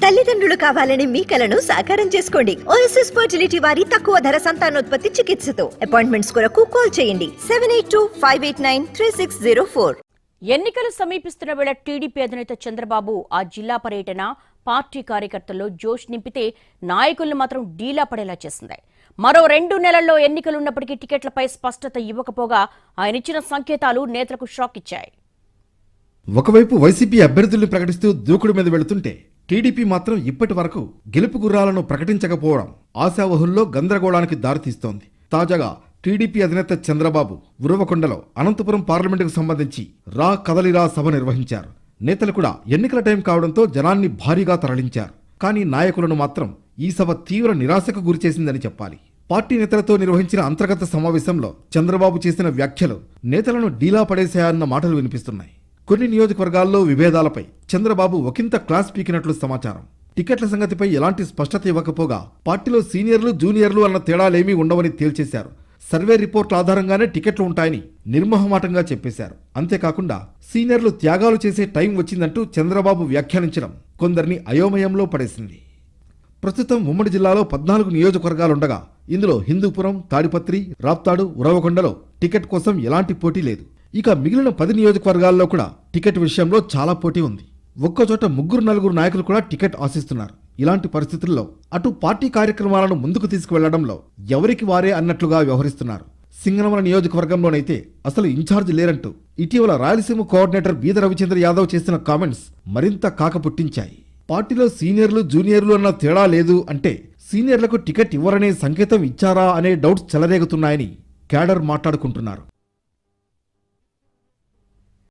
తల్లిదండ్రులు కావాలని మీ కలను సాకారం చేసుకోండి. ఓఎస్ఎస్ ఫర్టిలిటీ వారి తక్కువ ధర సంతానోత్పత్తి చికిత్సతో అపాయింట్మెంట్స్ కొరకు కాల్ చేయండి 7825893604. ఎన్నికలు సమీపిస్తున్న వేళ టీడీపీ అధినేత చంద్రబాబు ఆ జిల్లా పర్యటన పార్టీ కార్యకర్తల్లో జోష్ నింపితే నాయకులను మాత్రం డీలా పడేలా చేసింది. మరో 2 నెలల్లో ఎన్నికలున్నప్పటికీ టికెట్లపై స్పష్టత ఇవ్వకపోగా ఆయన ఇచ్చిన సంకేతాలు నేతలకు షాక్ ఇచ్చాయి. ఒకవైపు వైసీపీ అభ్యర్థుల్ని ప్రకటిస్తూ దూకుడు మీద వెళుతుంటే టీడీపీ మాత్రం ఇప్పటి వరకు గెలుపు గుర్రాలను ప్రకటించకపోవడం ఆశావహుల్లో గందరగోళానికి దారితీస్తోంది. తాజాగా టీడీపీ అధినేత చంద్రబాబు ఉరవకొండలో అనంతపురం పార్లమెంటుకు సంబంధించి రా కదలిరా సభ నిర్వహించారు. నేతలు కూడా ఎన్నికల టైం కావడంతో జనాన్ని భారీగా తరలించారు. కానీ నాయకులను మాత్రం ఈ సభ తీవ్ర నిరాశకు గురిచేసిందని చెప్పాలి. పార్టీ నేతలతో నిర్వహించిన అంతర్గత సమావేశంలో చంద్రబాబు చేసిన వ్యాఖ్యలు నేతలను డీలా పడేశాయన్న మాటలు వినిపిస్తున్నాయి. కొన్ని నియోజకవర్గాల్లో విభేదాలపై చంద్రబాబు ఒకంత క్లాస్ పీకినట్లు సమాచారం. టికెట్ల సంగతిపై ఎలాంటి స్పష్టత ఇవ్వకపోగా పార్టీలో సీనియర్లు జూనియర్లు అన్న తేడాలేమీ ఉండవని తేల్చేశారు. సర్వే రిపోర్ట్ల ఆధారంగానే టికెట్లు ఉంటాయని నిర్మోహమాటంగా చెప్పేశారు. అంతేకాకుండా సీనియర్లు త్యాగాలు చేసే టైం వచ్చిందంటూ చంద్రబాబు వ్యాఖ్యానించడం కొందరిని అయోమయంలో పడేసింది. ప్రస్తుతం ఉమ్మడి జిల్లాలో 14 నియోజకవర్గాలుండగా ఇందులో హిందూపురం, తాడిపత్రి, రాప్తాడు, ఉరవకొండలో టికెట్ కోసం ఎలాంటి పోటీ లేదు. ఇక మిగిలిన 10 నియోజకవర్గాల్లో కూడా టికెట్ విషయంలో చాలా పోటీ ఉంది. ఒక్కచోట 3-4 నాయకులు కూడా టికెట్ ఆశిస్తున్నారు. ఇలాంటి పరిస్థితుల్లో అటు పార్టీ కార్యక్రమాలను ముందుకు తీసుకువెళ్లడంలో ఎవరికి వారే అన్నట్లుగా వ్యవహరిస్తున్నారు. సింగనమల నియోజకవర్గంలోనైతే అసలు ఇన్ఛార్జ్ లేరంటూ ఇటీవల రాయలసీమ కోఆర్డినేటర్ బీద రవిచంద్ర యాదవ్ చేసిన కామెంట్స్ మరింత కాక పుట్టించాయి. పార్టీలో సీనియర్లు జూనియర్లు అన్న తేడా లేదు అంటే సీనియర్లకు టికెట్ ఇవ్వరనే సంకేతం ఇచ్చారా అనే డౌట్స్ చెలరేగుతున్నాయని క్యాడర్ మాట్లాడుకుంటున్నారు.